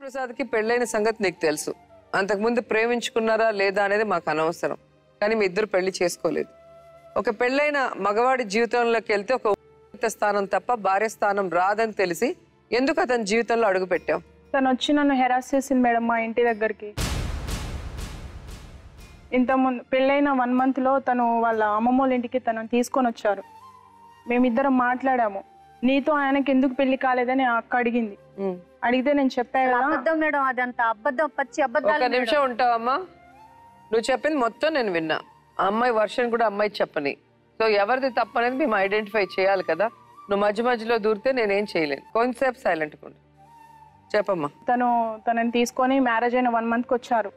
ప్రసాద్కి పెళ్ళైన సంగతి నీకు తెలుసు. అంతకుముందు ప్రేమించుకున్నారా లేదా అనేది మాకు అనవసరం. కానీ మీ ఇద్దరు పెళ్లి చేసుకోలేదు. ఒక పెళ్ళైన మగవాడి జీవితంలోకి వెళ్తే ఒక స్థానం తప్ప భార్య స్థానం రాదని తెలిసి ఎందుకు అతని జీవితంలో అడుగు పెట్టావు? తను వచ్చి నన్ను హెరాస్ చేసింది మేడం మా ఇంటి దగ్గరికి. ఇంతకుముందు పెళ్ళైన 1 monthలో తను వాళ్ళ అమ్మమ్మోళ్ళ ఇంటికి తనను తీసుకొని వచ్చారు. మేమిద్దరం మాట్లాడాము. నీతో ఆయనకి ఎందుకు పెళ్లి కాలేదని అక్క అడిగింది. అడిగితే నేను చెప్పాను కదా. అబద్ధం మేడం, అదంతా అబద్ధం, పచ్చి అబద్ధాలు. ఒక నిమిషం ఉంటావమ్మా. నువ్వు చెప్పింది మొత్తం నేను విన్నా. ఆ అమ్మాయి వర్షన్ కూడా అమ్మాయి చెప్పని. సో ఎవరిది తప్పు అనేది మేము ఐడెంటిఫై చేయాలి కదా. నువ్వు మధ్య మధ్యలో దూరితే నేనేం చేయలేను. కొంతసేపు సైలెంట్ గా చెప్పమ్మా. తనని తీసుకొని మ్యారేజ్ అయిన 1 monthకి వచ్చారు.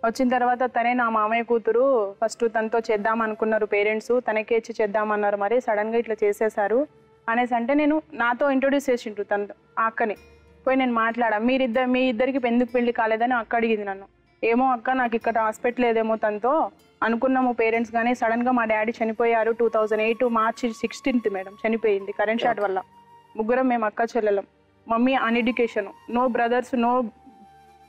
వచ్చిన తర్వాత తనే నా మామయ్య కూతురు. ఫస్ట్ తనతో చేద్దాం అనుకున్నారు పేరెంట్స్. తనకే ఇచ్చి చేద్దామన్నారు. మరి సడన్ గా ఇట్లా చేసేసారు అనేసి అంటే నేను నాతో ఇంట్రొడ్యూస్ చేసిండ్రు తను ఆ అక్కని. పోయి నేను మాట్లాడా, మీ ఇద్దరికి ఎందుకు పెళ్లి కాలేదని అక్క అడిగింది నన్ను. ఏమో అక్క, నాకు ఇక్కడ హాస్పిటల్ లేదేమో తనతో అనుకున్నాము పేరెంట్స్. కానీ సడన్ గా మా డాడీ చనిపోయారు 2008 March 16th మేడం చనిపోయింది కరెంట్ షాట్ వల్ల. ముగ్గురం మేము అక్క చెల్లెలం. Mummy uneducation, no brothers, no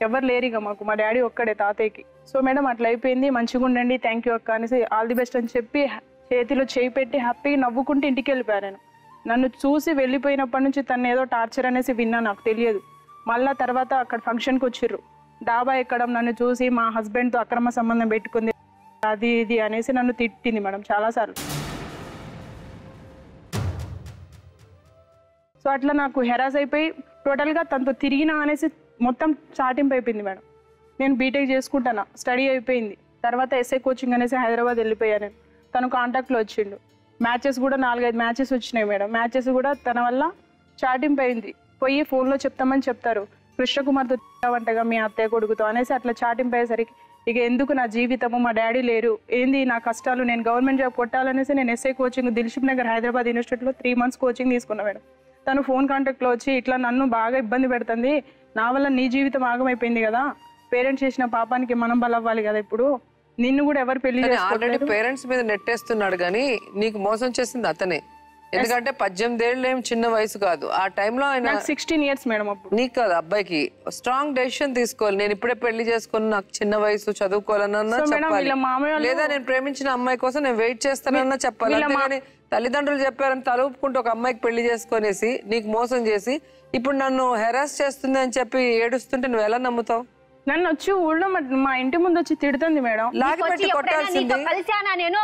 ఎవరు లేరుగా మాకు. మా డాడీ ఒక్కడే తాతయ్యకి. సో మేడం అట్లా అయిపోయింది. మంచిగా ఉండండి, థ్యాంక్ యూ అక్క అనేసి ఆల్ ది బెస్ట్ అని చెప్పి చేతిలో చేయి పెట్టి హ్యాపీగా నవ్వుకుంటూ ఇంటికి వెళ్ళిపోయారు. నేను నన్ను చూసి వెళ్ళిపోయినప్పటి నుంచి తను ఏదో టార్చర్ అనేసి విన్నా, నాకు తెలియదు. మళ్ళా తర్వాత అక్కడ ఫంక్షన్కి వచ్చిర్రు. డాబా ఎక్కడం నన్ను చూసి మా హస్బెండ్తో అక్రమ సంబంధం పెట్టుకుంది అది ఇది అనేసి నన్ను తిట్టింది మేడం చాలాసార్లు. సో అట్లా నాకు హెరాస్ అయిపోయి టోటల్గా తనతో తిరిగినా అనేసి మొత్తం చాటింపు అయిపోయింది మేడం. నేను బీటెక్ చేసుకుంటాను, స్టడీ అయిపోయింది. తర్వాత ఎస్ఐ కోచింగ్ అనేసి హైదరాబాద్ వెళ్ళిపోయాను నేను. తను కాంటాక్ట్లో వచ్చిండు. మ్యాచెస్ కూడా 4-5 మ్యాచెస్ వచ్చినాయి మేడం. మ్యాచెస్ కూడా తన వల్ల చాటింపు అయింది. పోయి ఫోన్లో చెప్తామని చెప్తారు, కృష్ణకుమార్తో తిట్టావంటగా మీ అత్తయ్య కొడుకుతో అనేసి అట్లా చాటింపు అయ్యేసరికి ఇక ఎందుకు నా జీవితము, మా డాడీ లేరు, ఏంది నా కష్టాలు, నేను గవర్నమెంట్ జాబ్ కొట్టాలనేసి నేను ఎస్ఐ కోచింగ్ దిల్షుక్ నగర్ హైదరాబాద్ యూనివర్సిటీలో 3 months కోచింగ్ తీసుకున్నా మేడం. తను ఫోన్ కాంటాక్ట్లో వచ్చి ఇట్లా నన్ను బాగా ఇబ్బంది పెడుతుంది, నా వల్ల నీ జీవితం ఆగమైపోయింది కదా, పేరెంట్స్ చేసిన పాపానికి మనం బలవ్వాలి కదా, ఇప్పుడు నిన్ను కూడా ఎవరు పెళ్లి చేసుకోలేదు. పేరెంట్స్ మీద నెట్టేస్తున్నాడు కానీ నీకు మోసం చేసింది అతనే. ఎందుకంటే 18 ఏళ్ళు ఏం చిన్న వయసు కాదు. ఆ టైంలో ఆయన 16 years మేడం. అప్పుడు నీకు కాదు అబ్బాయికి స్ట్రాంగ్ డెసిషన్ తీసుకోవాలి. నేను ఇప్పుడే పెళ్లి చేసుకుని నాకు చిన్న వయసు చదువుకోవాలన్నా చెప్పాలి, లేదా నేను ప్రేమించిన అమ్మాయి కోసం నేను వెయిట్ చేస్తానన్నా చెప్పాలి. అంతేగాని తల్లిదండ్రులు చెప్పారని తలుపుకుంటూ ఒక అమ్మాయికి పెళ్లి చేసుకునేసి నీకు మోసం చేసి ఇప్పుడు నన్ను హెరాస్ చేస్తుంది అని చెప్పి ఏడుస్తుంటే నువ్వు ఎలా నమ్ముతావు? నన్ను వచ్చి ఊళ్ళో మా ఇంటి ముందు వచ్చి తిడుతుంది మేడం. లాగిపెట్టి కొట్టాల్సింది. కలిసానా నేను?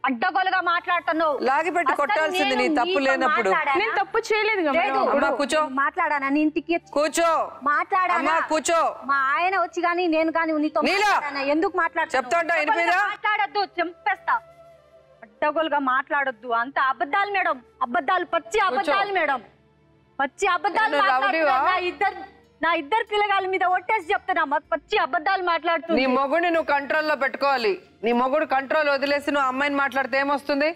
అడ్డగోలుగా మాట్లాడుతున్నావు. లాగిపెట్టి కొట్టాల్సింది నీ తప్పు లేనప్పుడు. నేను తప్పు చేయలేదు. కూర్చో. మాట్లాడానా నీ ఇంటికి? కూర్చో. మాట్లాడానా? కూర్చో. మా ఆయన వచ్చి కానీ నేను కానీ నీతో ఎందుకు మాట్లాడొద్దు, చంపేస్తా. అడ్డగోలుగా మాట్లాడొద్దు. అంత అబద్ధాలు మేడం, అబద్ధాలు, పచ్చి అబద్ధాలు మేడం, పచ్చి అబద్ధాలు. నా ఇద్దరు పిల్లగాళ్ళ మీద ఒట్టేసి చెప్తున్నా, పచ్చి అబద్ధాలు మాట్లాడుతూ. నీ మొగుడిని నువ్వు కంట్రోల్లో పెట్టుకోవాలి. నీ మొగుడు కంట్రోల్ వదిలేసి నువ్వు అమ్మాయిని మాట్లాడితే ఏమొస్తుంది?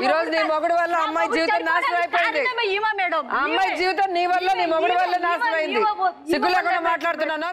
ఈ రోజు నీ మొగుడు వల్ల అమ్మాయి జీవితం నాశనం అయిపోయింది. అమ్మాయి జీవితం నీ వల్ల, నీ మొగుడు వల్ల నాశనం అయింది. సిగ్గు లేకుండా మాట్లాడుతున్నా.